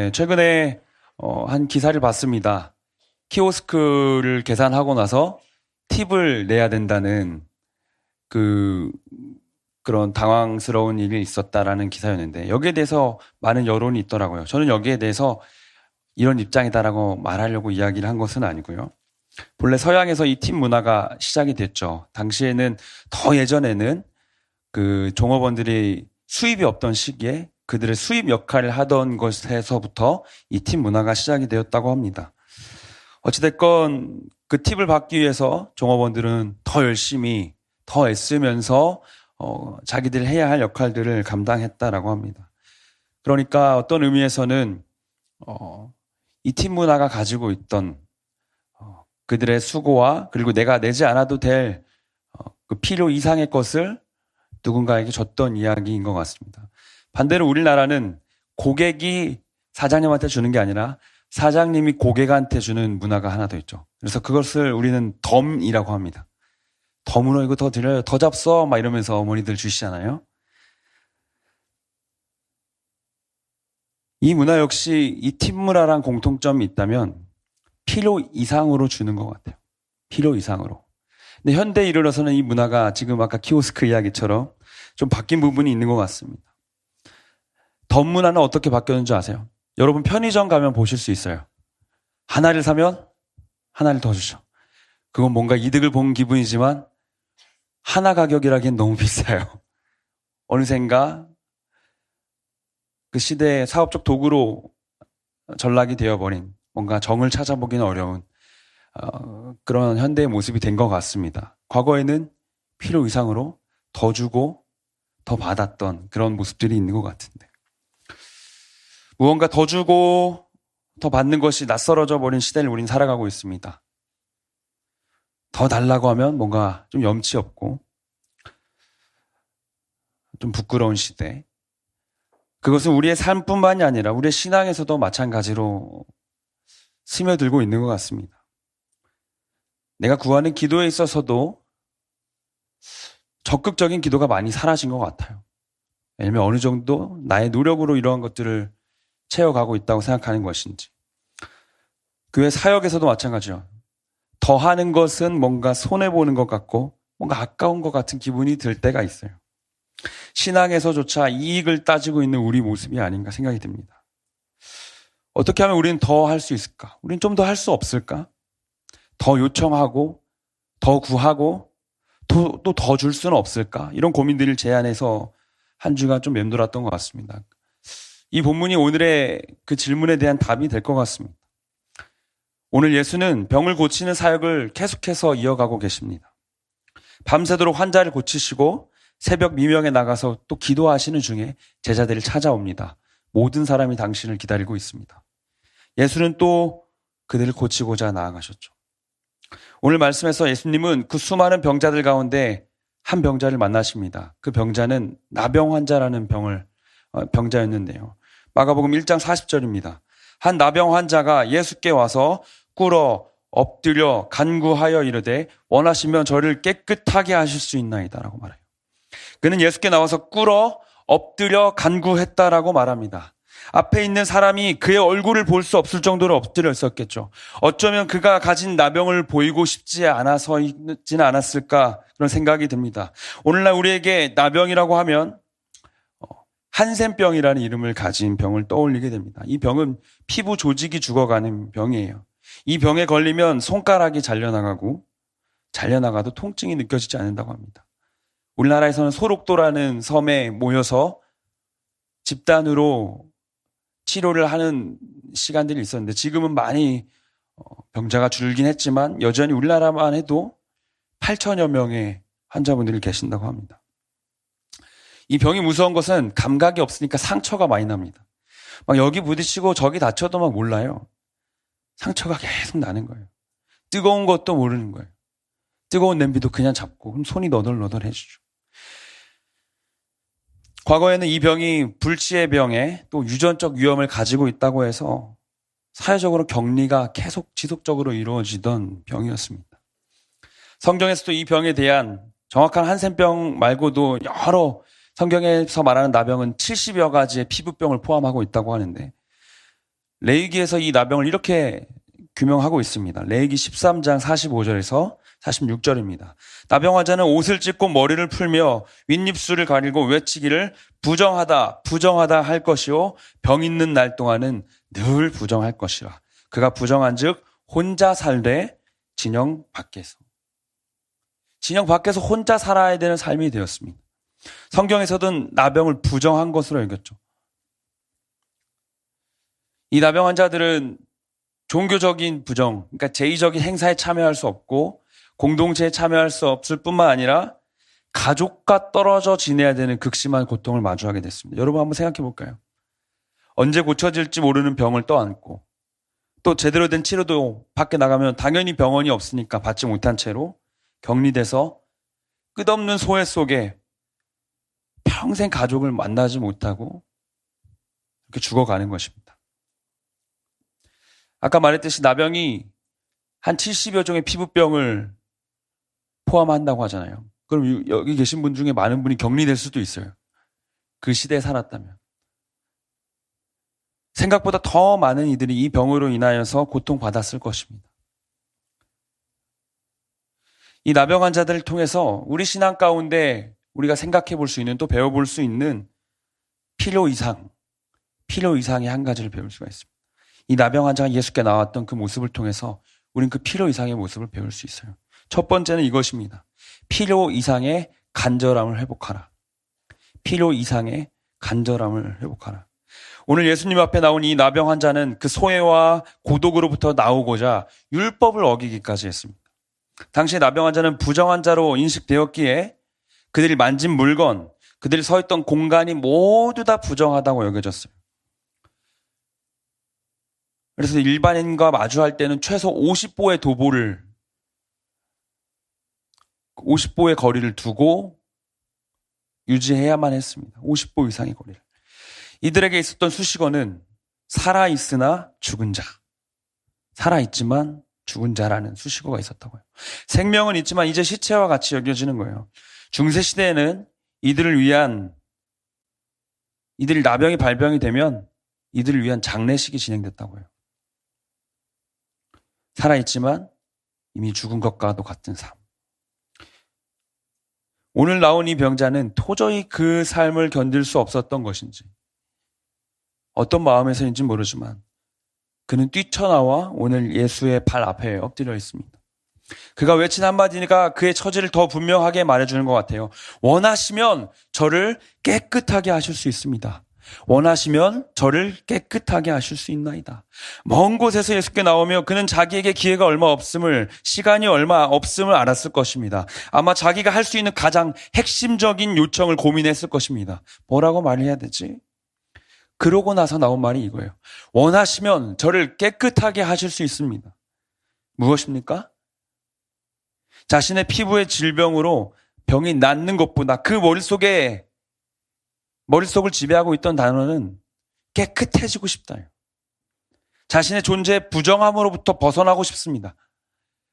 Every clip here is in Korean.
네, 최근에 한 기사를 봤습니다. 키오스크를 계산하고 나서 팁을 내야 된다는 그 그런 당황스러운 일이 있었다라는 기사였는데 여기에 대해서 많은 여론이 있더라고요. 저는 여기에 대해서 이런 입장이다라고 말하려고 이야기를 한 것은 아니고요. 본래 서양에서 이 팁 문화가 시작이 됐죠. 당시에는 더 예전에는 그 종업원들이 수입이 없던 시기에 그들의 수입 역할을 하던 것에서부터 이 팁 문화가 시작이 되었다고 합니다. 어찌됐건 그 팁을 받기 위해서 종업원들은 더 열심히 더 애쓰면서 자기들 해야 할 역할들을 감당했다라고 합니다. 그러니까 어떤 의미에서는 이 팁 문화가 가지고 있던 그들의 수고와 그리고 내가 내지 않아도 될 그 필요 이상의 것을 누군가에게 줬던 이야기인 것 같습니다. 반대로 우리나라는 고객이 사장님한테 주는 게 아니라 사장님이 고객한테 주는 문화가 하나 더 있죠. 그래서 그것을 우리는 덤이라고 합니다. 덤으로 이거 더 드려요. 더 잡숴 막 이러면서 어머니들 주시잖아요. 이 문화 역시 이 팁 문화랑 공통점이 있다면 필요 이상으로 주는 것 같아요. 필요 이상으로. 근데 현대에 이르러서는 이 문화가 지금 아까 키오스크 이야기처럼 좀 바뀐 부분이 있는 것 같습니다. 덤 문화는 어떻게 바뀌었는지 아세요? 여러분 편의점 가면 보실 수 있어요. 하나를 사면 하나를 더 주죠. 그건 뭔가 이득을 본 기분이지만 하나 가격이라기엔 너무 비싸요. 어느샌가 그 시대의 사업적 도구로 전락이 되어버린 뭔가 정을 찾아보기는 어려운 그런 현대의 모습이 된 것 같습니다. 과거에는 필요 이상으로 더 주고 더 받았던 그런 모습들이 있는 것 같은데 무언가 더 주고 더 받는 것이 낯설어져 버린 시대를 우린 살아가고 있습니다. 더 달라고 하면 뭔가 좀 염치 없고 좀 부끄러운 시대. 그것은 우리의 삶뿐만이 아니라 우리의 신앙에서도 마찬가지로 스며들고 있는 것 같습니다. 내가 구하는 기도에 있어서도 적극적인 기도가 많이 사라진 것 같아요. 예를 들면 어느 정도 나의 노력으로 이러한 것들을 채워가고 있다고 생각하는 것인지. 교회 사역에서도 마찬가지죠. 더 하는 것은 뭔가 손해보는 것 같고 뭔가 아까운 것 같은 기분이 들 때가 있어요. 신앙에서조차 이익을 따지고 있는 우리 모습이 아닌가 생각이 듭니다. 어떻게 하면 우리는 더 할 수 있을까? 우리는 좀 더 할 수 없을까? 더 요청하고 더 구하고 또 더 줄 수는 없을까? 이런 고민들을 제안해서 한 주가 좀 맴돌았던 것 같습니다. 이 본문이 오늘의 그 질문에 대한 답이 될 것 같습니다. 오늘 예수는 병을 고치는 사역을 계속해서 이어가고 계십니다. 밤새도록 환자를 고치시고 새벽 미명에 나가서 또 기도하시는 중에 제자들을 찾아옵니다. 모든 사람이 당신을 기다리고 있습니다. 예수는 또 그들을 고치고자 나아가셨죠. 오늘 말씀에서 예수님은 그 수많은 병자들 가운데 한 병자를 만나십니다. 그 병자는 나병 환자라는 병자였는데요. 마가복음 1장 40절입니다. 한 나병 환자가 예수께 와서 꿇어 엎드려 간구하여 이르되 원하시면 저를 깨끗하게 하실 수 있나이다라고 말해요. 그는 예수께 나와서 꿇어 엎드려 간구했다라고 말합니다. 앞에 있는 사람이 그의 얼굴을 볼 수 없을 정도로 엎드려 있었겠죠. 어쩌면 그가 가진 나병을 보이고 싶지 않아서있지는 않았을까 그런 생각이 듭니다. 오늘날 우리에게 나병이라고 하면 한센병이라는 이름을 가진 병을 떠올리게 됩니다. 이 병은 피부 조직이 죽어가는 병이에요. 이 병에 걸리면 손가락이 잘려나가도 통증이 느껴지지 않는다고 합니다. 우리나라에서는 소록도라는 섬에 모여서 집단으로 치료를 하는 시간들이 있었는데 지금은 많이 병자가 줄긴 했지만 여전히 우리나라만 해도 8천여 명의 환자분들이 계신다고 합니다. 이 병이 무서운 것은 감각이 없으니까 상처가 많이 납니다. 막 여기 부딪히고 저기 다쳐도 막 몰라요. 상처가 계속 나는 거예요. 뜨거운 것도 모르는 거예요. 뜨거운 냄비도 그냥 잡고 그럼 손이 너덜너덜해지죠. 과거에는 이 병이 불치의 병에 또 유전적 위험을 가지고 있다고 해서 사회적으로 격리가 계속 지속적으로 이루어지던 병이었습니다. 성경에서도 이 병에 대한 정확한 한센병 말고도 여러 성경에서 말하는 나병은 70여 가지의 피부병을 포함하고 있다고 하는데 레위기에서 이 나병을 이렇게 규명하고 있습니다. 레위기 13장 45절에서 46절입니다. 나병 환자는 옷을 찢고 머리를 풀며 윗입술을 가리고 외치기를 부정하다 부정하다 할 것이요 병 있는 날 동안은 늘 부정할 것이라. 그가 부정한 즉 혼자 살되 진영 밖에서 혼자 살아야 되는 삶이 되었습니다. 성경에서는 나병을 부정한 것으로 여겼죠. 이 나병 환자들은 종교적인 부정, 그러니까 제의적인 행사에 참여할 수 없고 공동체에 참여할 수 없을 뿐만 아니라 가족과 떨어져 지내야 되는 극심한 고통을 마주하게 됐습니다. 여러분 한번 생각해 볼까요? 언제 고쳐질지 모르는 병을 떠안고 또 제대로 된 치료도 밖에 나가면 당연히 병원이 없으니까 받지 못한 채로 격리돼서 끝없는 소외 속에 평생 가족을 만나지 못하고 이렇게 죽어가는 것입니다. 아까 말했듯이 나병이 한 70여 종의 피부병을 포함한다고 하잖아요. 그럼 여기 계신 분 중에 많은 분이 격리될 수도 있어요. 그 시대에 살았다면. 생각보다 더 많은 이들이 이 병으로 인하여서 고통받았을 것입니다. 이 나병 환자들을 통해서 우리 신앙 가운데 우리가 생각해 볼 수 있는 또 배워볼 수 있는 필요 이상의 한 가지를 배울 수가 있습니다. 이 나병 환자가 예수께 나왔던 그 모습을 통해서 우린 그 필요 이상의 모습을 배울 수 있어요. 첫 번째는 이것입니다. 필요 이상의 간절함을 회복하라. 필요 이상의 간절함을 회복하라. 오늘 예수님 앞에 나온 이 나병 환자는 그 소외와 고독으로부터 나오고자 율법을 어기기까지 했습니다. 당시 나병 환자는 부정 환자로 인식되었기에 그들이 만진 물건, 그들이 서 있던 공간이 모두 다 부정하다고 여겨졌어요. 그래서 일반인과 마주할 때는 최소 50보의 거리를 두고 유지해야만 했습니다. 50보 이상의 거리를. 이들에게 있었던 수식어는 살아있으나 죽은 자. 살아있지만 죽은 자라는 수식어가 있었다고요. 생명은 있지만 이제 시체와 같이 여겨지는 거예요. 중세시대에는 이들이 나병이 발병이 되면 이들을 위한 장례식이 진행됐다고요. 살아있지만 이미 죽은 것과도 같은 삶. 오늘 나온 이 병자는 도저히 그 삶을 견딜 수 없었던 것인지 어떤 마음에서인지 모르지만 그는 뛰쳐나와 오늘 예수의 발 앞에 엎드려 있습니다. 그가 외친 한마디가 그의 처지를 더 분명하게 말해주는 것 같아요. 원하시면 저를 깨끗하게 하실 수 있습니다. 원하시면 저를 깨끗하게 하실 수 있나이다. 먼 곳에서 예수께 나오며 그는 자기에게 기회가 얼마 없음을, 시간이 얼마 없음을 알았을 것입니다. 아마 자기가 할 수 있는 가장 핵심적인 요청을 고민했을 것입니다. 뭐라고 말을 해야 되지? 그러고 나서 나온 말이 이거예요. 원하시면 저를 깨끗하게 하실 수 있습니다. 무엇입니까? 자신의 피부의 질병으로 병이 낫는 것보다 그 머릿속을 지배하고 있던 단어는 깨끗해지고 싶다요. 자신의 존재의 부정함으로부터 벗어나고 싶습니다.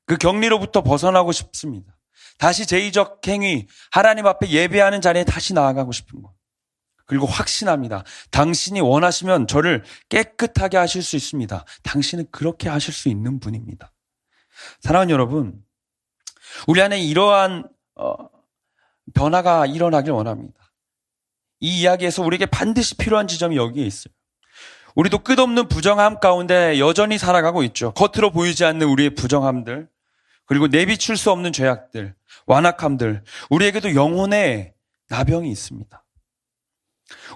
그 격리로부터 벗어나고 싶습니다. 다시 제의적 행위, 하나님 앞에 예배하는 자리에 다시 나아가고 싶은 것. 그리고 확신합니다. 당신이 원하시면 저를 깨끗하게 하실 수 있습니다. 당신은 그렇게 하실 수 있는 분입니다. 사랑하는 여러분, 우리 안에 이러한 변화가 일어나길 원합니다. 이 이야기에서 우리에게 반드시 필요한 지점이 여기에 있어요. 우리도 끝없는 부정함 가운데 여전히 살아가고 있죠. 겉으로 보이지 않는 우리의 부정함들, 그리고 내비출 수 없는 죄악들, 완악함들, 우리에게도 영혼의 나병이 있습니다.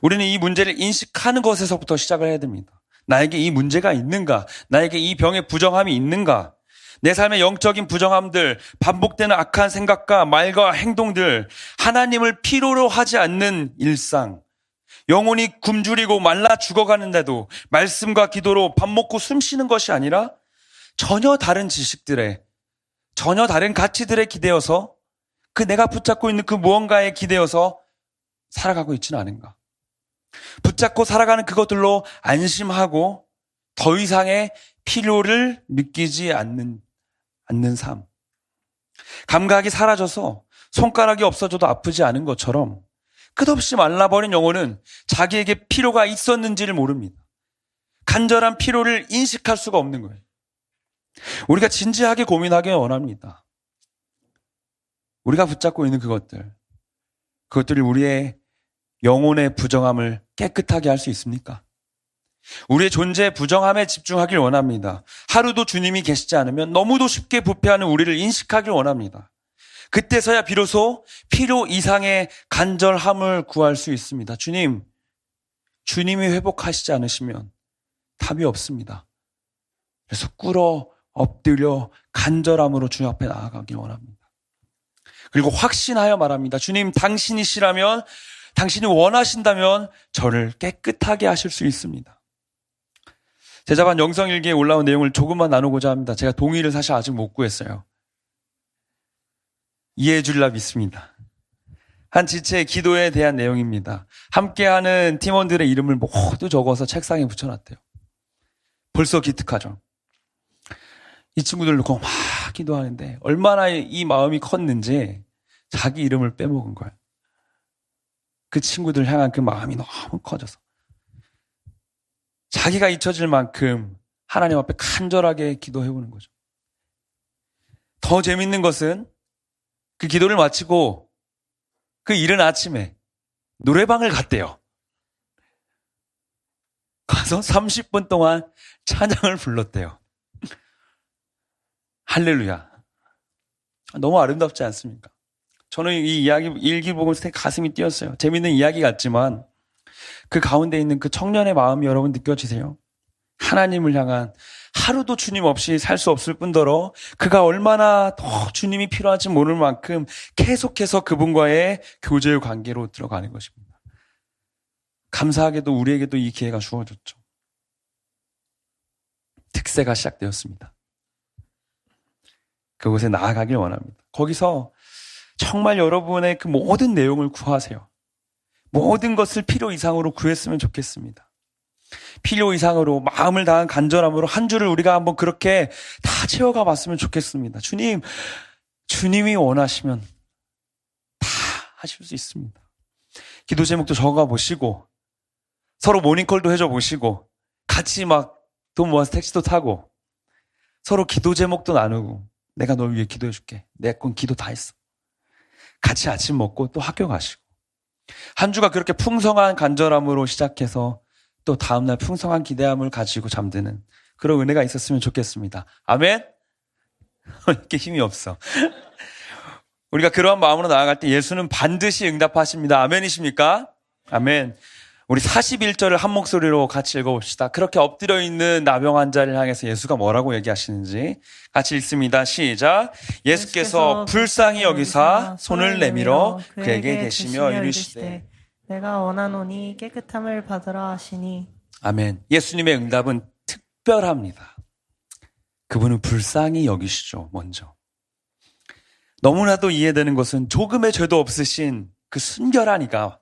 우리는 이 문제를 인식하는 것에서부터 시작을 해야 됩니다. 나에게 이 문제가 있는가? 나에게 이 병의 부정함이 있는가? 내 삶의 영적인 부정함들, 반복되는 악한 생각과 말과 행동들, 하나님을 필요로 하지 않는 일상, 영혼이 굶주리고 말라 죽어가는데도 말씀과 기도로 밥 먹고 숨 쉬는 것이 아니라 전혀 다른 지식들에, 전혀 다른 가치들에 기대어서 그 내가 붙잡고 있는 그 무언가에 기대어서 살아가고 있지는 않은가. 붙잡고 살아가는 그것들로 안심하고 더 이상의 필요를 느끼지 않는 삶. 감각이 사라져서 손가락이 없어져도 아프지 않은 것처럼 끝없이 말라버린 영혼은 자기에게 필요가 있었는지를 모릅니다. 간절한 필요를 인식할 수가 없는 거예요. 우리가 진지하게 고민하기 원합니다. 우리가 붙잡고 있는 그것들이 우리의 영혼의 부정함을 깨끗하게 할 수 있습니까? 우리의 존재의 부정함에 집중하길 원합니다. 하루도 주님이 계시지 않으면 너무도 쉽게 부패하는 우리를 인식하길 원합니다. 그때서야 비로소 필요 이상의 간절함을 구할 수 있습니다. 주님이 회복하시지 않으시면 답이 없습니다. 그래서 꿇어 엎드려 간절함으로 주님 앞에 나아가길 원합니다. 그리고 확신하여 말합니다. 주님, 당신이시라면, 당신이 원하신다면 저를 깨끗하게 하실 수 있습니다. 제자반 영성일기에 올라온 내용을 조금만 나누고자 합니다. 제가 동의를 사실 아직 못 구했어요. 이해해 주리라 믿습니다. 한 지체의 기도에 대한 내용입니다. 함께하는 팀원들의 이름을 모두 적어서 책상에 붙여놨대요. 벌써 기특하죠. 이 친구들 놓고 막 기도하는데 얼마나 이 마음이 컸는지 자기 이름을 빼먹은 거예요. 그 친구들 향한 그 마음이 너무 커져서 자기가 잊혀질 만큼 하나님 앞에 간절하게 기도해보는 거죠. 더 재밌는 것은 그 기도를 마치고 그 이른 아침에 노래방을 갔대요. 가서 30분 동안 찬양을 불렀대요. 할렐루야. 너무 아름답지 않습니까? 저는 이 이야기 일기 보고 가슴이 뛰었어요. 재밌는 이야기 같지만 그 가운데 있는 그 청년의 마음이 여러분 느껴지세요? 하나님을 향한 하루도 주님 없이 살 수 없을 뿐더러 그가 얼마나 더 주님이 필요한지 모를 만큼 계속해서 그분과의 교제의 관계로 들어가는 것입니다. 감사하게도 우리에게도 이 기회가 주어졌죠. 특세가 시작되었습니다. 그곳에 나아가길 원합니다. 거기서 정말 여러분의 그 모든 내용을 구하세요. 모든 것을 필요 이상으로 구했으면 좋겠습니다. 필요 이상으로 마음을 다한 간절함으로 한 주를 우리가 한번 그렇게 다 채워가 봤으면 좋겠습니다. 주님이 원하시면 다 하실 수 있습니다. 기도 제목도 적어가 보시고 서로 모닝콜도 해줘 보시고 같이 막 돈 모아서 택시도 타고 서로 기도 제목도 나누고 내가 널 위해 기도해 줄게. 내 건 기도 다 했어. 같이 아침 먹고 또 학교 가시고 한 주가 그렇게 풍성한 간절함으로 시작해서 또 다음날 풍성한 기대함을 가지고 잠드는 그런 은혜가 있었으면 좋겠습니다. 아멘? 이렇게 힘이 없어. 우리가 그러한 마음으로 나아갈 때 예수는 반드시 응답하십니다. 아멘이십니까? 아멘. 우리 41절을 한 목소리로 같이 읽어봅시다. 그렇게 엎드려 있는 나병 환자를 향해서 예수가 뭐라고 얘기하시는지 같이 읽습니다. 시작. 예수께서 불쌍히 여기사 손을 내밀어 그에게 대시며 이르시되 내가 원하노니 깨끗함을 받으라 하시니. 아멘. 예수님의 응답은 특별합니다. 그분은 불쌍히 여기시죠. 먼저 너무나도 이해되는 것은 조금의 죄도 없으신 그 순결한 이가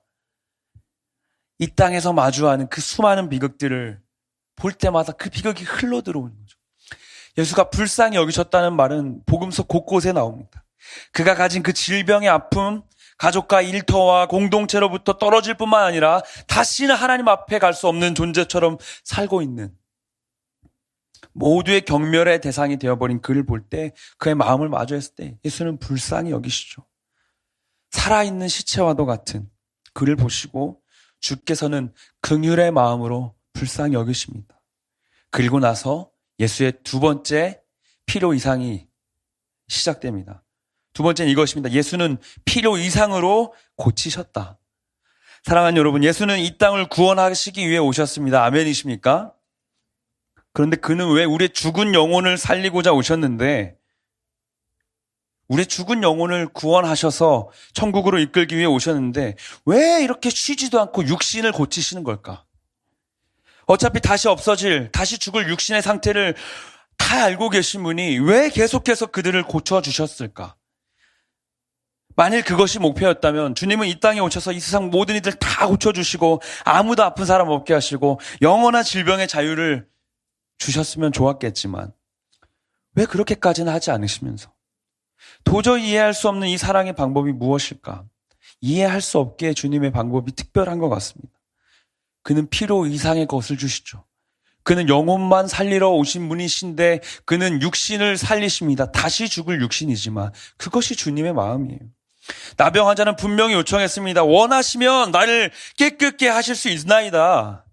이 땅에서 마주하는 그 수많은 비극들을 볼 때마다 그 비극이 흘러 들어오는 거죠. 예수가 불쌍히 여기셨다는 말은 복음서 곳곳에 나옵니다. 그가 가진 그 질병의 아픔, 가족과 일터와 공동체로부터 떨어질 뿐만 아니라 다시는 하나님 앞에 갈 수 없는 존재처럼 살고 있는 모두의 경멸의 대상이 되어버린 그를 볼 때 그의 마음을 마주했을 때 예수는 불쌍히 여기시죠. 살아있는 시체와도 같은 그를 보시고 주께서는 긍휼의 마음으로 불쌍히 여기십니다. 그리고 나서 예수의 두 번째 필요 이상이 시작됩니다. 두 번째는 이것입니다. 예수는 필요 이상으로 고치셨다. 사랑하는 여러분, 예수는 이 땅을 구원하시기 위해 오셨습니다. 아멘이십니까? 그런데 그는 왜 우리의 죽은 영혼을 살리고자 오셨는데 우리의 죽은 영혼을 구원하셔서 천국으로 이끌기 위해 오셨는데 왜 이렇게 쉬지도 않고 육신을 고치시는 걸까? 어차피 다시 없어질, 다시 죽을 육신의 상태를 다 알고 계신 분이 왜 계속해서 그들을 고쳐주셨을까? 만일 그것이 목표였다면 주님은 이 땅에 오셔서 이 세상 모든 이들 다 고쳐주시고 아무도 아픈 사람 없게 하시고 영원한 질병의 자유를 주셨으면 좋았겠지만 왜 그렇게까지는 하지 않으시면서 도저히 이해할 수 없는 이 사랑의 방법이 무엇일까? 이해할 수 없게 주님의 방법이 특별한 것 같습니다. 그는 필요 이상의 것을 주시죠. 그는 영혼만 살리러 오신 분이신데 그는 육신을 살리십니다. 다시 죽을 육신이지만 그것이 주님의 마음이에요. 나병 환자는 분명히 요청했습니다. 원하시면 나를 깨끗게 하실 수 있나이다.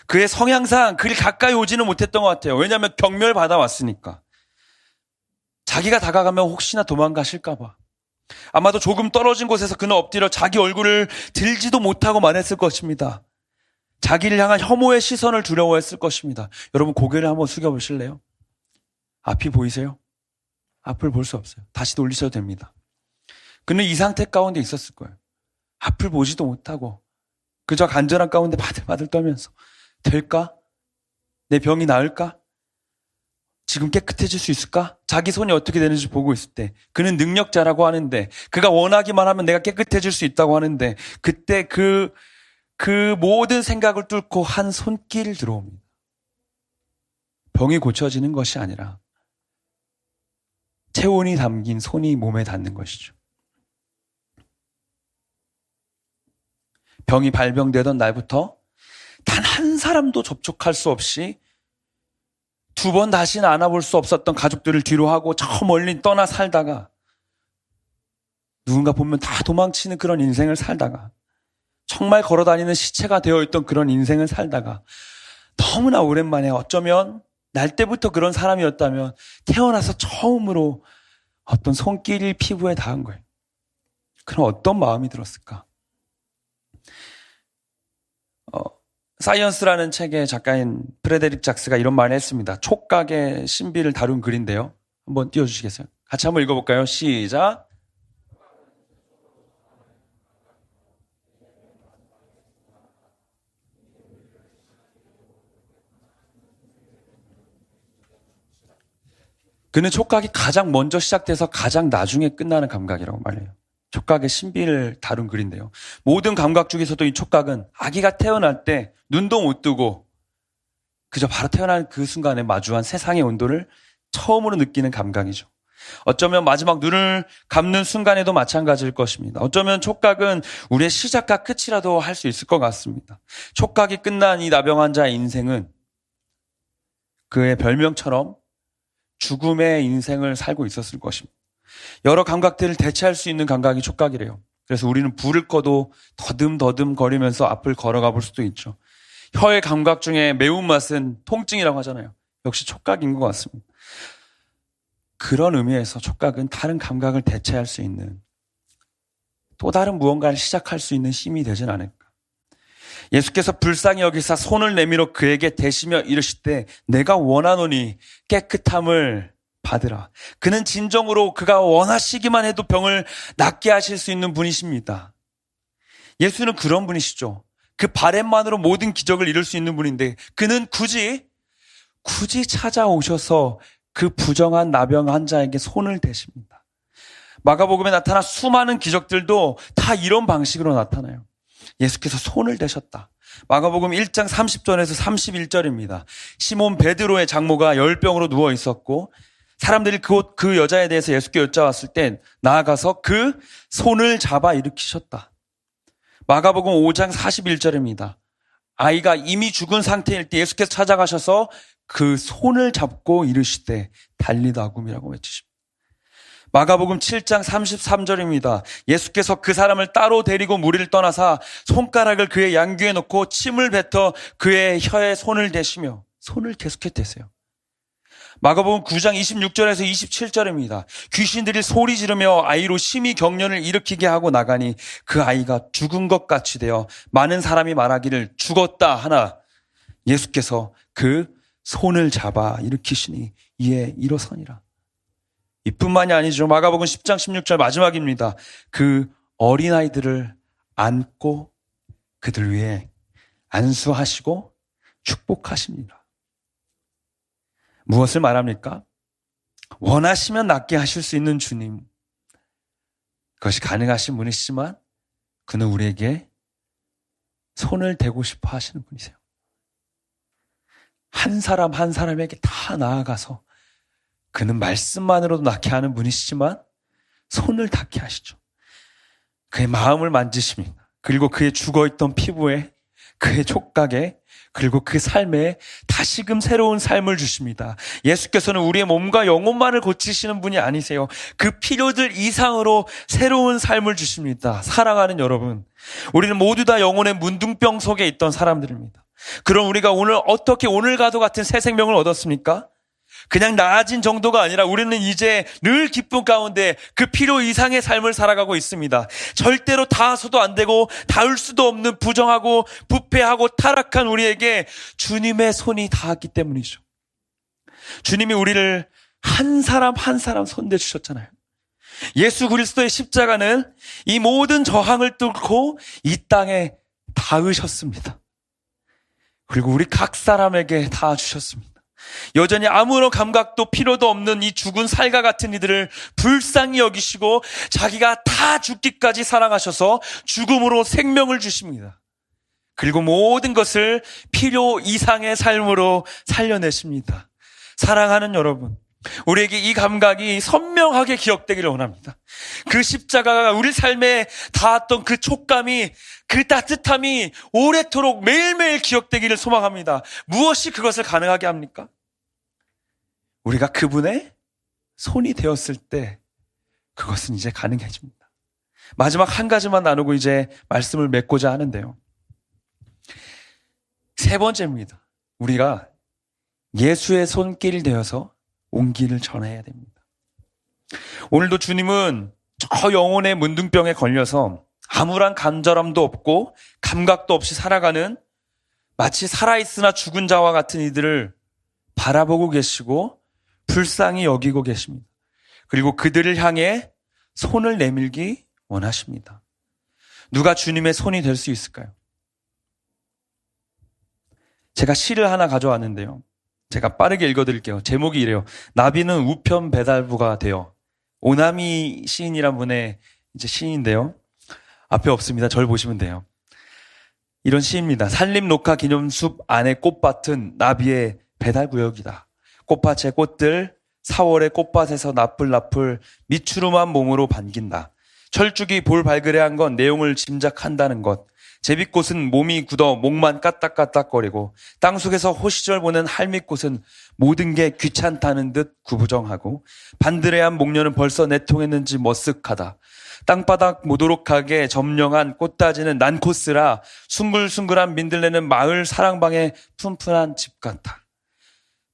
그의 성향상 그리 가까이 오지는 못했던 것 같아요. 왜냐하면 경멸받아 왔으니까. 자기가 다가가면 혹시나 도망가실까 봐. 아마도 조금 떨어진 곳에서 그는 엎드려 자기 얼굴을 들지도 못하고 말했을 것입니다. 자기를 향한 혐오의 시선을 두려워했을 것입니다. 여러분 고개를 한번 숙여보실래요? 앞이 보이세요? 앞을 볼 수 없어요. 다시 돌리셔도 됩니다. 그는 이 상태 가운데 있었을 거예요. 앞을 보지도 못하고 그저 간절한 가운데 바들바들 떨면서 될까? 내 병이 나을까? 지금 깨끗해질 수 있을까? 자기 손이 어떻게 되는지 보고 있을 때 그는 능력자라고 하는데 그가 원하기만 하면 내가 깨끗해질 수 있다고 하는데 그때 그 모든 생각을 뚫고 한 손길 들어옵니다. 병이 고쳐지는 것이 아니라 체온이 담긴 손이 몸에 닿는 것이죠. 병이 발병되던 날부터 단 한 사람도 접촉할 수 없이 두 번 다시는 안아볼 수 없었던 가족들을 뒤로 하고 저 멀리 떠나 살다가 누군가 보면 다 도망치는 그런 인생을 살다가 정말 걸어다니는 시체가 되어있던 그런 인생을 살다가 너무나 오랜만에 어쩌면 날 때부터 그런 사람이었다면 태어나서 처음으로 어떤 손길이 피부에 닿은 거예요. 그럼 어떤 마음이 들었을까? 사이언스라는 책의 작가인 프레데릭 작스가 이런 말을 했습니다. 촉각의 신비를 다룬 글인데요. 한번 띄워주시겠어요? 같이 한번 읽어볼까요? 시작. 그는 촉각이 가장 먼저 시작돼서 가장 나중에 끝나는 감각이라고 말해요. 촉각의 신비를 다룬 글인데요. 모든 감각 중에서도 이 촉각은 아기가 태어날 때 눈도 못 뜨고 그저 바로 태어난 그 순간에 마주한 세상의 온도를 처음으로 느끼는 감각이죠. 어쩌면 마지막 눈을 감는 순간에도 마찬가지일 것입니다. 어쩌면 촉각은 우리의 시작과 끝이라도 할 수 있을 것 같습니다. 촉각이 끝난 이 나병 환자의 인생은 그의 별명처럼 죽음의 인생을 살고 있었을 것입니다. 여러 감각들을 대체할 수 있는 감각이 촉각이래요. 그래서 우리는 불을 꺼도 더듬더듬 거리면서 앞을 걸어가 볼 수도 있죠. 혀의 감각 중에 매운맛은 통증이라고 하잖아요. 역시 촉각인 것 같습니다. 그런 의미에서 촉각은 다른 감각을 대체할 수 있는 또 다른 무언가를 시작할 수 있는 힘이 되진 않을까. 예수께서 불쌍히 여기사 손을 내밀어 그에게 대시며 이르실 때 내가 원하노니 깨끗함을 받으라. 그는 진정으로 그가 원하시기만 해도 병을 낫게 하실 수 있는 분이십니다. 예수는 그런 분이시죠. 그 바램만으로 모든 기적을 이룰 수 있는 분인데 그는 굳이 찾아오셔서 그 부정한 나병 환자에게 손을 대십니다. 마가복음에 나타난 수많은 기적들도 다 이런 방식으로 나타나요. 예수께서 손을 대셨다. 마가복음 1장 30절에서 31절입니다. 시몬 베드로의 장모가 열병으로 누워 있었고 사람들이 그 여자에 대해서 예수께 여짜왔을 때 나아가서 그 손을 잡아 일으키셨다. 마가복음 5장 41절입니다. 아이가 이미 죽은 상태일 때 예수께서 찾아가셔서 그 손을 잡고 이르시되 달리다굼이라고 외치십니다. 마가복음 7장 33절입니다. 예수께서 그 사람을 따로 데리고 무리를 떠나사 손가락을 그의 양귀에 놓고 침을 뱉어 그의 혀에 손을 대시며 손을 계속해 대세요. 마가복음 9장 26절에서 27절입니다. 귀신들이 소리 지르며 아이로 심히 경련을 일으키게 하고 나가니 그 아이가 죽은 것 같이 되어 많은 사람이 말하기를 죽었다 하나 예수께서 그 손을 잡아 일으키시니 이에 일어서니라. 이뿐만이 아니죠. 마가복음 10장 16절 마지막입니다. 그 어린아이들을 안고 그들 위에 안수하시고 축복하십니다. 무엇을 말합니까? 원하시면 낫게 하실 수 있는 주님. 그것이 가능하신 분이시지만 그는 우리에게 손을 대고 싶어 하시는 분이세요. 한 사람 한 사람에게 다 나아가서 그는 말씀만으로도 낫게 하는 분이시지만 손을 닿게 하시죠. 그의 마음을 만지십니다. 그리고 그의 죽어있던 피부에 그의 촉각에 그리고 그 삶에 다시금 새로운 삶을 주십니다. 예수께서는 우리의 몸과 영혼만을 고치시는 분이 아니세요. 그 필요들 이상으로 새로운 삶을 주십니다. 사랑하는 여러분, 우리는 모두 다 영혼의 문둥병 속에 있던 사람들입니다. 그럼 우리가 오늘과도 같은 새 생명을 얻었습니까? 그냥 나아진 정도가 아니라 우리는 이제 늘 기쁨 가운데 그 필요 이상의 삶을 살아가고 있습니다. 절대로 닿아서도 안 되고 닿을 수도 없는 부정하고 부패하고 타락한 우리에게 주님의 손이 닿았기 때문이죠. 주님이 우리를 한 사람 한 사람 손대 주셨잖아요. 예수 그리스도의 십자가는 이 모든 저항을 뚫고 이 땅에 닿으셨습니다. 그리고 우리 각 사람에게 닿아주셨습니다. 여전히 아무런 감각도 필요도 없는 이 죽은 살과 같은 이들을 불쌍히 여기시고 자기가 다 죽기까지 사랑하셔서 죽음으로 생명을 주십니다. 그리고 모든 것을 필요 이상의 삶으로 살려내십니다. 사랑하는 여러분, 우리에게 이 감각이 선명하게 기억되기를 원합니다. 그 십자가가 우리 삶에 닿았던 그 촉감이, 그 따뜻함이 오래도록 매일매일 기억되기를 소망합니다. 무엇이 그것을 가능하게 합니까? 우리가 그분의 손이 되었을 때 그것은 이제 가능해집니다. 마지막 한 가지만 나누고 이제 말씀을 맺고자 하는데요. 세 번째입니다. 우리가 예수의 손길이 되어서 온 길을 전해야 됩니다. 오늘도 주님은 저 영혼의 문둥병에 걸려서 아무런 간절함도 없고 감각도 없이 살아가는 마치 살아있으나 죽은 자와 같은 이들을 바라보고 계시고 불쌍히 여기고 계십니다. 그리고 그들을 향해 손을 내밀기 원하십니다. 누가 주님의 손이 될 수 있을까요? 제가 시를 하나 가져왔는데요. 제가 빠르게 읽어드릴게요. 제목이 이래요. 나비는 우편 배달부가 되어. 오나미 시인이란 분의 이제 시인인데요. 앞에 없습니다. 절 보시면 돼요. 이런 시입니다. 산림녹화 기념숲 안의 꽃밭은 나비의 배달구역이다. 꽃밭의 꽃들 4월의 꽃밭에서 나풀나풀 미추름한 몸으로 반긴다. 철쭉이 볼 발그레한 건 내용을 짐작한다는 것. 제비꽃은 몸이 굳어 목만 까딱까딱거리고 땅속에서 호시절 보는 할미꽃은 모든 게 귀찮다는 듯 구부정하고 반드레한 목련은 벌써 내통했는지 머쓱하다. 땅바닥 모도록하게 점령한 꽃다지는 난코스라 숭글숭글한 민들레는 마을 사랑방의 푼푼한 집 같아.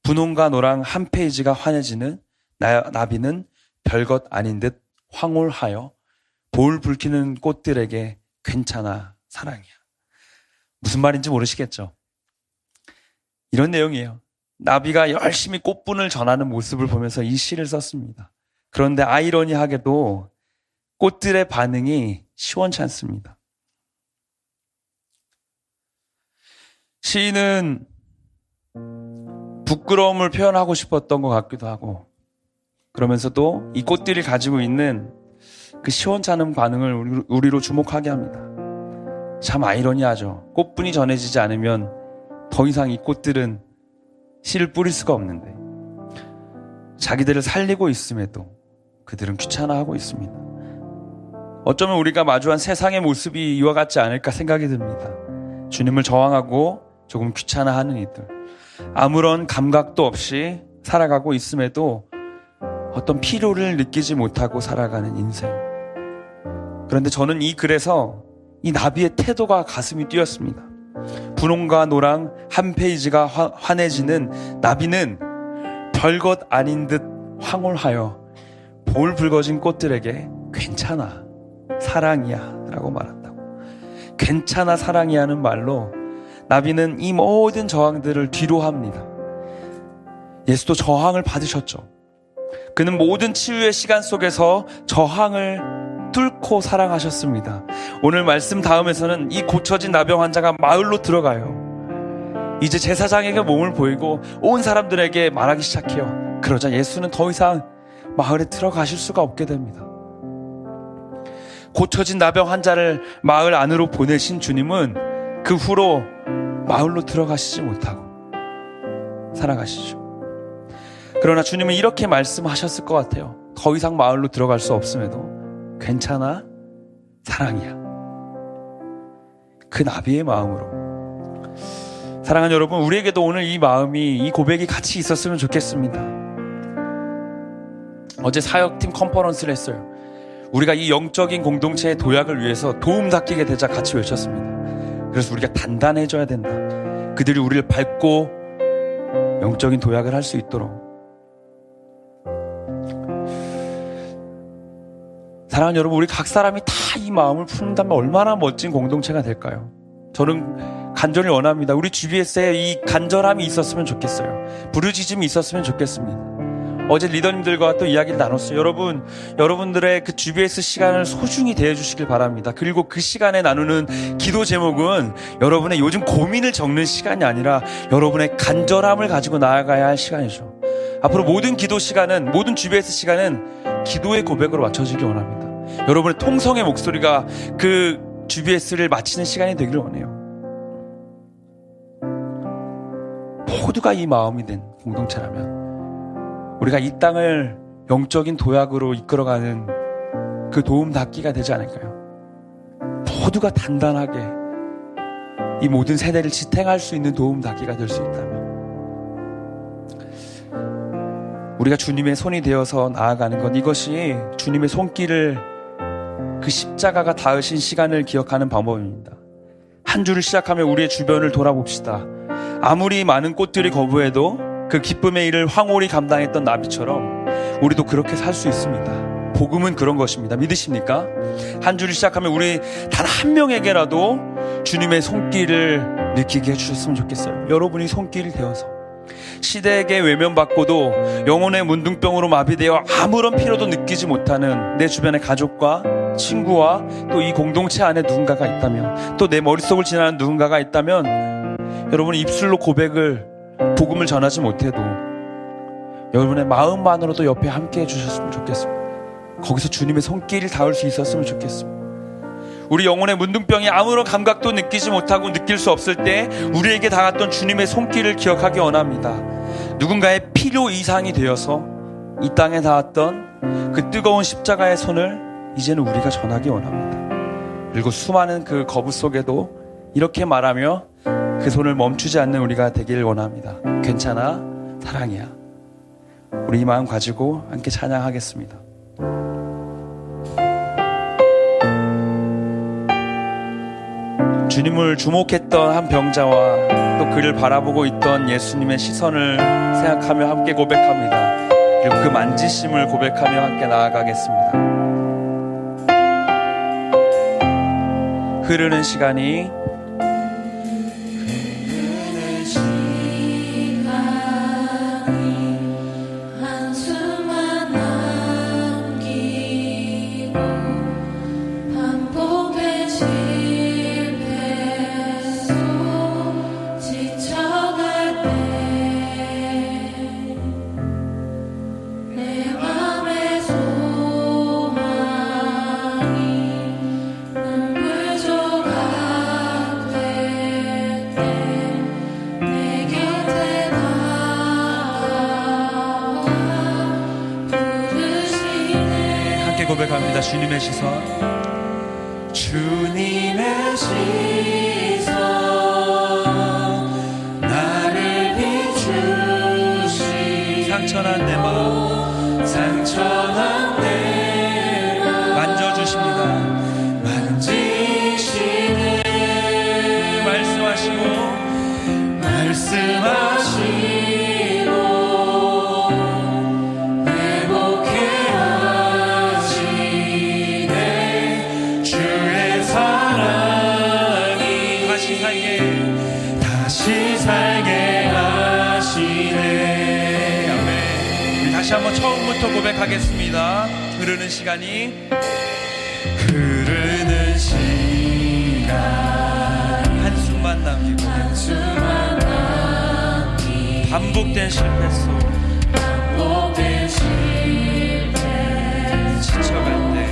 분홍과 노랑 한 페이지가 환해지는 나비는 별것 아닌 듯 황홀하여 볼 붉히는 꽃들에게 괜찮아 사랑이야. 무슨 말인지 모르시겠죠? 이런 내용이에요. 나비가 열심히 꽃분을 전하는 모습을 보면서 이 시를 썼습니다. 그런데 아이러니하게도 꽃들의 반응이 시원치 않습니다. 시인은 부끄러움을 표현하고 싶었던 것 같기도 하고 그러면서도 이 꽃들이 가지고 있는 그 시원치 않은 반응을 우리로 주목하게 합니다. 참 아이러니하죠. 꽃분이 전해지지 않으면 더 이상 이 꽃들은 씨를 뿌릴 수가 없는데 자기들을 살리고 있음에도 그들은 귀찮아하고 있습니다. 어쩌면 우리가 마주한 세상의 모습이 이와 같지 않을까 생각이 듭니다. 주님을 저항하고 조금 귀찮아하는 이들, 아무런 감각도 없이 살아가고 있음에도 어떤 필요를 느끼지 못하고 살아가는 인생. 그런데 저는 이 글에서 이 나비의 태도가 가슴이 뛰었습니다. 분홍과 노랑 한 페이지가 환해지는 나비는 별것 아닌 듯 황홀하여 볼 붉어진 꽃들에게 괜찮아 사랑이야 라고 말한다고. 괜찮아 사랑이야 하는 말로 나비는 이 모든 저항들을 뒤로 합니다. 예수도 저항을 받으셨죠. 그는 모든 치유의 시간 속에서 저항을 뚫고 사랑하셨습니다. 오늘 말씀 다음에서는 이 고쳐진 나병 환자가 마을로 들어가요. 이제 제사장에게 몸을 보이고 온 사람들에게 말하기 시작해요. 그러자 예수는 더 이상 마을에 들어가실 수가 없게 됩니다. 고쳐진 나병 환자를 마을 안으로 보내신 주님은 그 후로 마을로 들어가시지 못하고 살아가시죠. 그러나 주님은 이렇게 말씀하셨을 것 같아요. 더 이상 마을로 들어갈 수 없음에도 괜찮아 사랑이야. 그 나비의 마음으로 사랑하는 여러분, 우리에게도 오늘 이 마음이, 이 고백이 같이 있었으면 좋겠습니다. 어제 사역팀 컨퍼런스를 했어요. 우리가 이 영적인 공동체의 도약을 위해서 도움 닫히게 되자 같이 외쳤습니다. 그래서 우리가 단단해져야 된다. 그들이 우리를 밟고 영적인 도약을 할 수 있도록. 사랑하는 여러분, 우리 각 사람이 다 이 마음을 푼다면 얼마나 멋진 공동체가 될까요? 저는 간절히 원합니다. 우리 GBS에 이 간절함이 있었으면 좋겠어요. 부르짖음이 있었으면 좋겠습니다. 어제 리더님들과 또 이야기를 나눴어요. 여러분들의 그 GBS 시간을 소중히 대해주시길 바랍니다. 그리고 그 시간에 나누는 기도 제목은 여러분의 요즘 고민을 적는 시간이 아니라 여러분의 간절함을 가지고 나아가야 할 시간이죠. 앞으로 모든 기도 시간은, 모든 GBS 시간은 기도의 고백으로 맞춰지길 원합니다. 여러분의 통성의 목소리가 그 GBS를 마치는 시간이 되기를 원해요. 모두가 이 마음이 된 공동체라면 우리가 이 땅을 영적인 도약으로 이끌어가는 그 도움 닫기가 되지 않을까요? 모두가 단단하게 이 모든 세대를 지탱할 수 있는 도움 닫기가 될 수 있다면, 우리가 주님의 손이 되어서 나아가는 것, 이것이 주님의 손길을, 그 십자가가 닿으신 시간을 기억하는 방법입니다. 한 주를 시작하며 우리의 주변을 돌아봅시다. 아무리 많은 꽃들이 거부해도 그 기쁨의 일을 황홀히 감당했던 나비처럼 우리도 그렇게 살 수 있습니다. 복음은 그런 것입니다. 믿으십니까? 한 주를 시작하면 우리 단 한 명에게라도 주님의 손길을 느끼게 해주셨으면 좋겠어요. 여러분이 손길이 되어서 시대에게 외면받고도 영혼의 문둥병으로 마비되어 아무런 필요도 느끼지 못하는 내 주변의 가족과 친구와 또 이 공동체 안에 누군가가 있다면, 또 내 머릿속을 지나는 누군가가 있다면, 여러분이 입술로 고백을, 복음을 전하지 못해도 여러분의 마음만으로도 옆에 함께 해주셨으면 좋겠습니다. 거기서 주님의 손길을 닿을 수 있었으면 좋겠습니다. 우리 영혼의 문둥병이 아무런 감각도 느끼지 못하고 느낄 수 없을 때 우리에게 닿았던 주님의 손길을 기억하기 원합니다. 누군가의 필요 이상이 되어서 이 땅에 닿았던 그 뜨거운 십자가의 손을 이제는 우리가 전하기 원합니다. 그리고 수많은 그 거부 속에도 이렇게 말하며 그 손을 멈추지 않는 우리가 되길 원합니다. 괜찮아, 사랑이야. 우리 이 마음 가지고 함께 찬양하겠습니다. 주님을 주목했던 한 병자와 또 그를 바라보고 있던 예수님의 시선을 생각하며 함께 고백합니다. 그리고 그 만지심을 고백하며 함께 나아가겠습니다. 흐르는 시간이 한숨만 남기고 반복된 실패 속 지쳐갈 때 내 맘의 소망이 눈물 조각 될 때 내 곁에 다가와 부르시네. 함께 고백합니다. 주님의 시선, 주님의 시선 나를 비추시. 상처난 내 마음, 상처난 내 마음 만져주십니다. 만지시네. 말씀하시고 회복해 하시네. 주의 사랑이 다시 살게 하시네. 아멘. 우리 다시 한번 처음부터 고백하겠습니다. 흐르는 시간이, 흐르는 시간 한숨만 남기고 반복된 실패 속 지쳐갈 때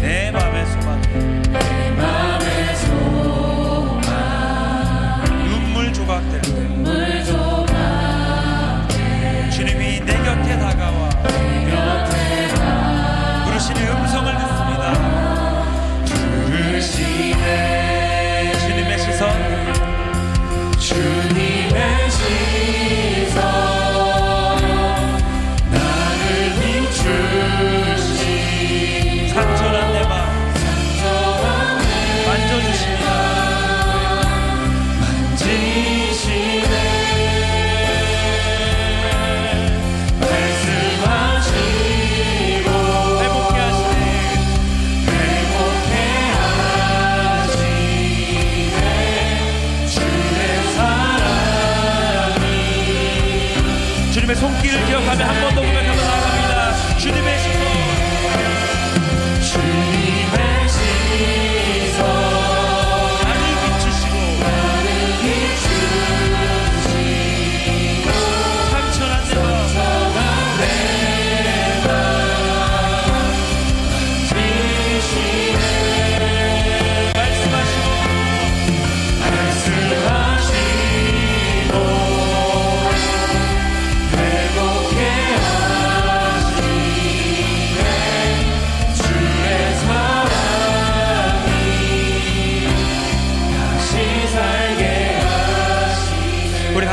내 맘의 소망 눈물 조각될 때 주님이 내 곁에 다가와 부르시는 음성을 듣습니다. 부르시네.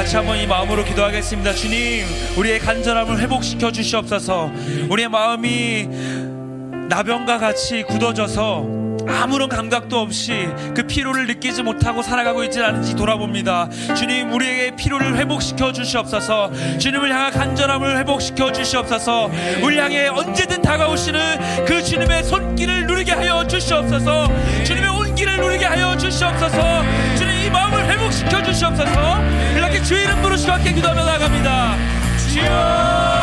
같이 한번 이 마음으로 기도하겠습니다. 주님, 우리의 간절함을 회복시켜 주시옵소서. 우리의 마음이 나병과 같이 굳어져서 아무런 감각도 없이 그 피로를 느끼지 못하고 살아가고 있지 않은지 돌아봅니다. 주님, 우리에게 피로를 회복시켜 주시옵소서. 주님을 향한 간절함을 회복시켜 주시옵소서. 우리 향해 언제든 다가오시는 그 주님의 손길을 누리게 하여 주시옵소서. 주님의 온기를 누리게 하여 주시옵소서. 주님, 이 마음을 회복시켜 주시옵소서. 이렇게 주의 이름 부르시고 함께 기도하며 나갑니다. 주여,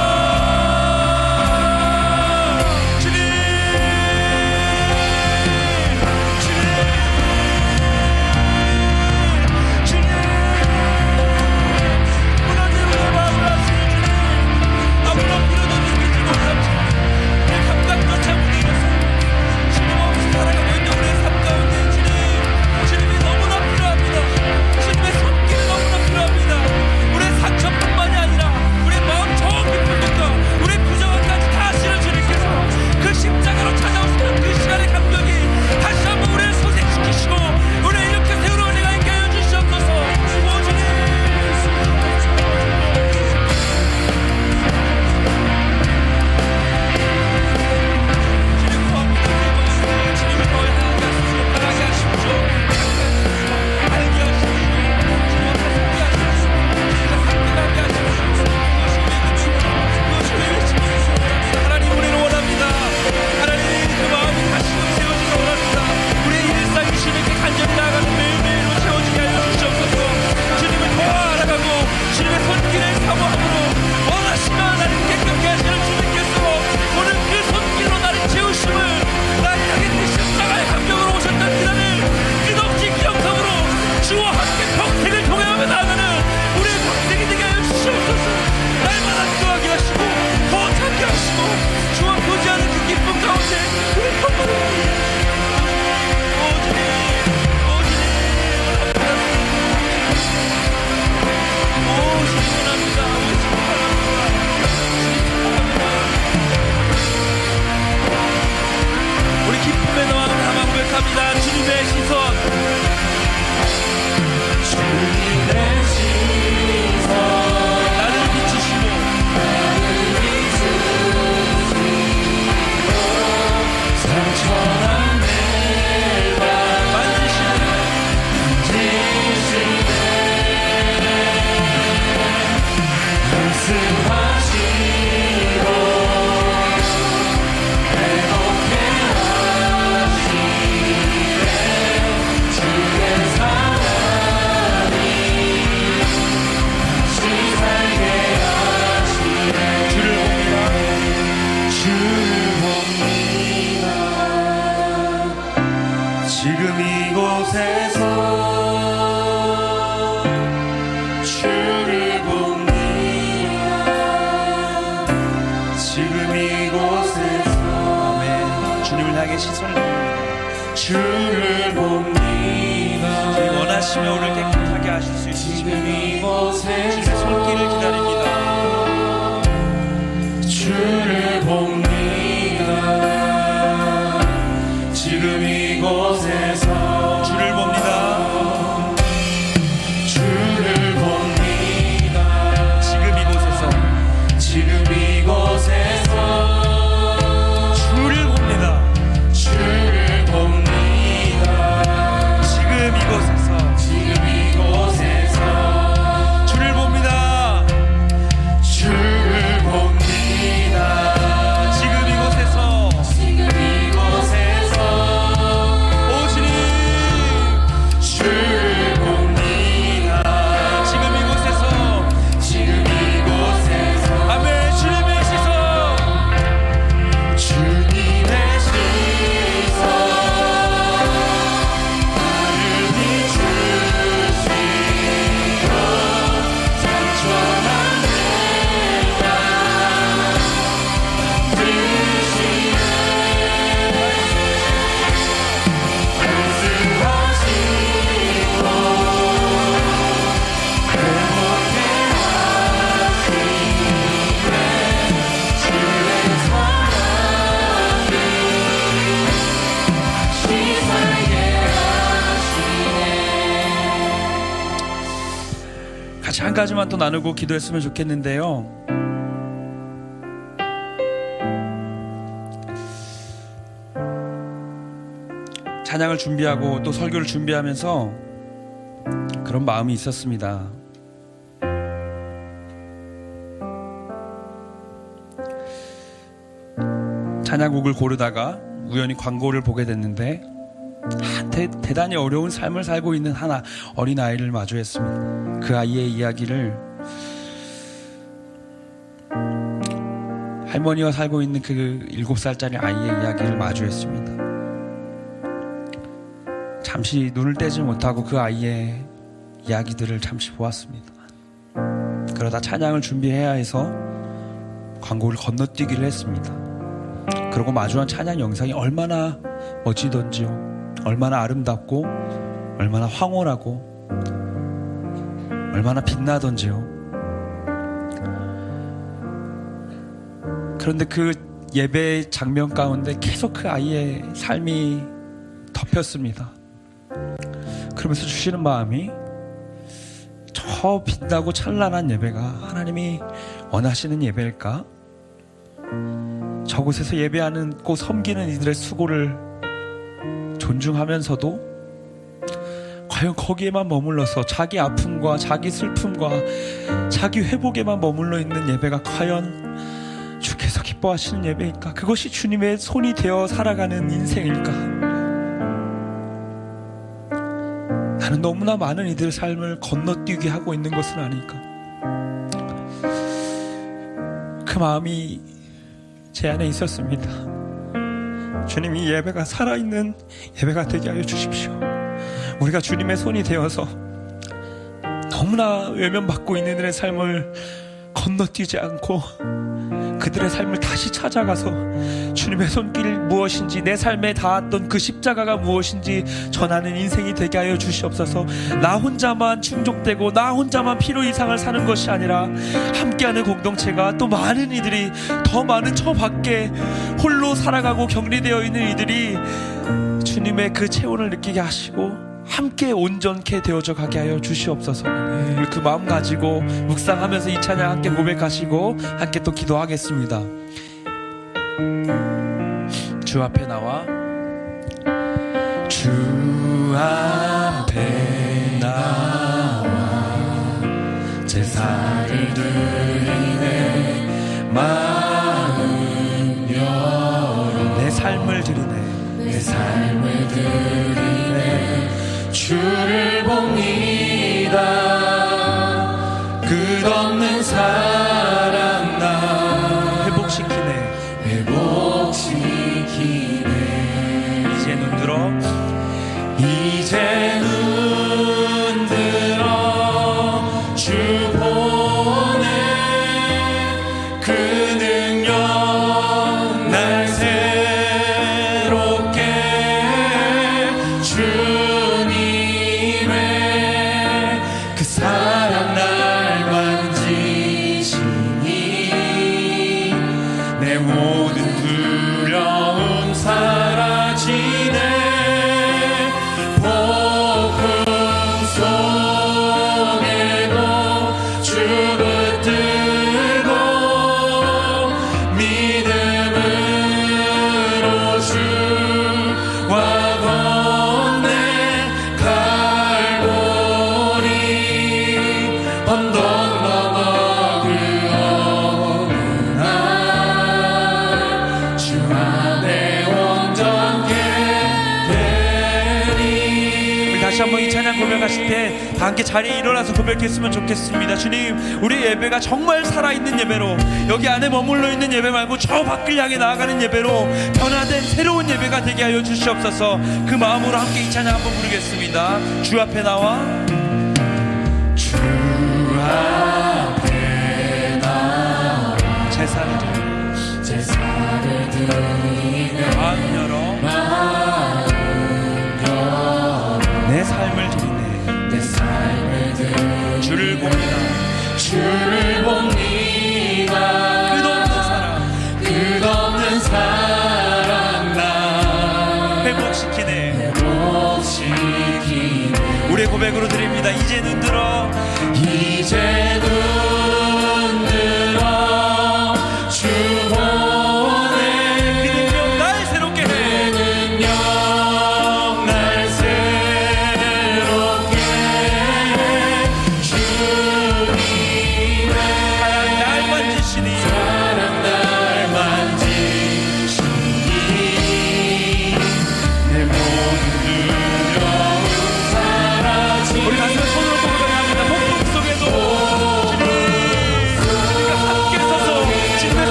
상처뿐만이 아니라 우리 마음 저 깊은 곳과 우리 부정함까지 다 실어주님께서 그 십자가로 찾아오시는 그 시간의 감격이 다시 한번 우리를 소생시키시고 우리를 이렇게 세우는 은혜가 있게 하여 주시옵소서. 오 주님, 주님 구합니다. 주님을 더 향하게 하십시오. 바라게 하십시오. 알게 하십시오. 주님 앞에 서게 하십시오. 함께하게 하십시오. 하나님, 우리를 원합니다. 하나님, 그 마음이 다시금 세워지기 원합니다. 우리의 일상 주님께 간절히 나아가는 매일매일로 채워지게 하여 주시옵소서. 주님을 더 알아가고 주님의 손길을 사모함으로 원하시면 나를 깨끗게 하시는 주님께서 오늘 그 손길로 나를 채우심을 나를 향해 그 십자가의 감격으로 오셨던 그날을 끝없이 기억함으로 주와 함께 평생을 동행하며 나아가는 우리의 평생이 되게 하여 주시옵소서. 날마다 기도하게 하시고 더 찾게 하시고 주와 교제하는 그 기쁨 가운데 우리 평생을 오 주님, 오 주님 원합니다. 오 주님 원합니다. 오 주님 원합니다. 우리 기쁨의 마음 담아 고백합니다. 주님의 시선, 주님의 시선 나를 비추시고 상처난 내 맘 만지시네 말씀하시고 행복해 하시네 주의 사랑이 다시 살게 하시네. 주를 봅니다. 주를 봅니다. 지금 이곳에서 주를 봅니다. 지금 이곳에서 아멘. 주님을 향해 시선을 봅니다. 주를 봅니다. 주님 원하시며 우리를 깨끗하게 하실 수 있으시며 주님의 손길을 기다립니다. 주를 봅니다. 지금 이곳에서 주를 봅니다. 주를 봅니다. 지금 이곳에서 주를 봅니다. 주를 봅니다. 지금 이곳에서 주를 봅니다. 주를 봅니다. 지금 이곳에서 가지만 또 나누고 기도했으면 좋겠는데요. 찬양을 준비하고 또 설교를 준비하면서 그런 마음이 있었습니다. 찬양곡을 고르다가 우연히 광고를 보게 됐는데 대단히 어려운 삶을 살고 있는 한 어린아이를 마주했습니다. 그 아이의 이야기를, 할머니와 살고 있는 그 7살짜리 아이의 이야기를 마주했습니다. 잠시 눈을 떼지 못하고 그 아이의 이야기들을 잠시 보았습니다. 그러다 찬양을 준비해야 해서 광고를 건너뛰기를 했습니다. 그러고 마주한 찬양 영상이 얼마나 멋지던지요, 얼마나 아름답고 얼마나 황홀하고 얼마나 빛나던지요. 그런데 그 예배 장면 가운데 계속 그 아이의 삶이 덮였습니다. 그러면서 주시는 마음이, 저 빛나고 찬란한 예배가 하나님이 원하시는 예배일까? 저곳에서 예배하고 섬기는 이들의 수고를 존중하면서도 과연 거기에만 머물러서 자기 아픔과 자기 슬픔과 자기 회복에만 머물러 있는 예배가 과연 주께서 기뻐하시는 예배일까? 그것이 주님의 손이 되어 살아가는 인생일까? 나는 너무나 많은 이들의 삶을 건너뛰게 하고 있는 것은 아닐까? 그 마음이 제 안에 있었습니다. 주님, 이 예배가 살아있는 예배가 되게 하여 주십시오. 우리가 주님의 손이 되어서 너무나 외면받고 있는 이들의 삶을 건너뛰지 않고 그들의 삶을 다시 찾아가서 주님의 손길 무엇인지, 내 삶에 닿았던 그 십자가가 무엇인지 전하는 인생이 되게 하여 주시옵소서. 나 혼자만 충족되고 나 혼자만 필요 이상을 사는 것이 아니라 함께하는 공동체가, 또 많은 이들이, 더 많은 저 밖에 홀로 살아가고 격리되어 있는 이들이 주님의 그 체온을 느끼게 하시고 함께 온전케 되어져 가게 하여 주시옵소서. 그 마음 가지고 묵상하면서 이 찬양 함께 고백하시고 함께 또 기도하겠습니다. 주 앞에 나와, 주 앞에 나와 제사를 드리네, 마음 열어 내 삶을 드리네, 내 삶을 드리네, 주를 봅니다. 끝없는 사랑 나 회복시키네, 회복시키네. 이제 눈 들어, 이제 눈 들어 주 보내, 그 능력 날 새롭게, 주님의 그 사랑 날 만지시니 내 모든 두려움 사라지네. 폭풍 속에도 주 붙들고 믿음으로 주와 건네 갈보리 언덕 넘어 그 어느 날 주 안에 온전케 되리. 우리 다시 한번 이 찬양 고백하실 때 다 함께 자리에 일어나서 고백했으면 좋겠습니다. 주님, 우리 예배가 정말 살아있는 예배로, 여기 안에 머물러 있는 예배 말고 저 밖을 향해 나아가는 예배로 변화된 새로운 예배가 되게 하여 주시옵소서. 그 마음으로 함께 이 찬양 한번 부르겠습니다. 주 앞에 나와, 주 앞에 나와 제사를 드리네, 마음 열어 내 삶을 드리네, 내 삶을 드리네, 주를 봅니다, 주를 봅니다. 끝없는 사랑 나 회복시키네, 회복시키네. 우리의 고백으로 드립니다. 이제 눈 들어, 이제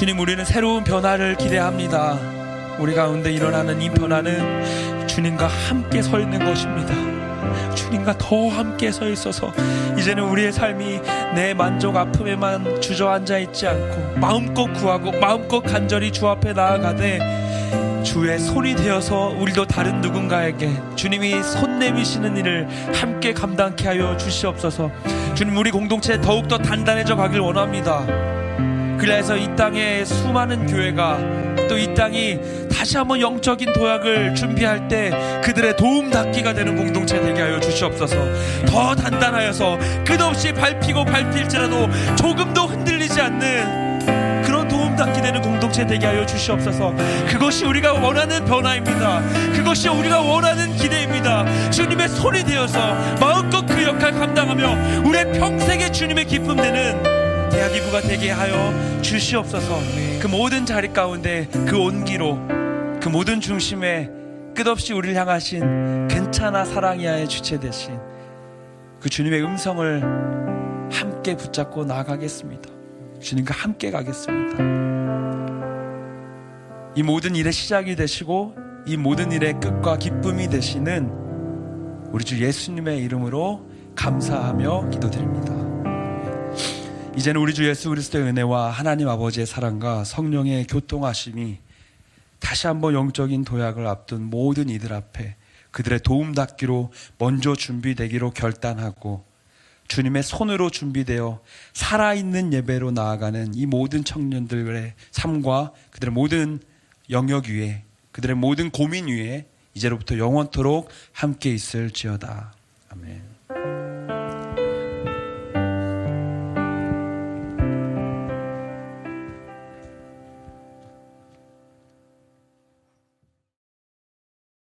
주님, 우리는 새로운 변화를 기대합니다. 우리 가운데 일어나는 이 변화는 주님과 함께 서 있는 것입니다. 주님과 더 함께 서 있어서 이제는 우리의 삶이 내 만족 아픔에만 주저앉아 있지 않고 마음껏 구하고 마음껏 간절히 주 앞에 나아가되 주의 손이 되어서 우리도 다른 누군가에게 주님이 손 내미시는 일을 함께 감당케 하여 주시옵소서. 주님, 우리 공동체 더욱더 단단해져 가길 원합니다. 그래서 이 땅에 수많은 교회가 또 이 땅이 다시 한번 영적인 도약을 준비할 때 그들의 도움닫기가 되는 공동체 되게 하여 주시옵소서. 더 단단하여서 끝없이 밟히고 밟힐지라도 조금도 흔들리지 않는 그런 도움닫기 되는 공동체 되게 하여 주시옵소서. 그것이 우리가 원하는 변화입니다. 그것이 우리가 원하는 기대입니다. 주님의 손이 되어서 마음껏 그 역할 감당하며 우리의 평생의 주님의 기쁨 되는 대학기구가 되게 하여 주시옵소서. 그 모든 자리 가운데 그 온기로 그 모든 중심에 끝없이 우리를 향하신 괜찮아 사랑이야의 주체 되신 그 주님의 음성을 함께 붙잡고 나아가겠습니다. 주님과 함께 가겠습니다. 이 모든 일의 시작이 되시고 이 모든 일의 끝과 기쁨이 되시는 우리 주 예수님의 이름으로 감사하며 기도드립니다. 이제는 우리 주 예수 그리스도의 은혜와 하나님 아버지의 사랑과 성령의 교통하심이 다시 한번 영적인 도약을 앞둔 모든 이들 앞에 그들의 도움닫기로 먼저 준비되기로 결단하고 주님의 손으로 준비되어 살아있는 예배로 나아가는 이 모든 청년들의 삶과 그들의 모든 영역 위에 그들의 모든 고민 위에 이제로부터 영원토록 함께 있을지어다. 아멘.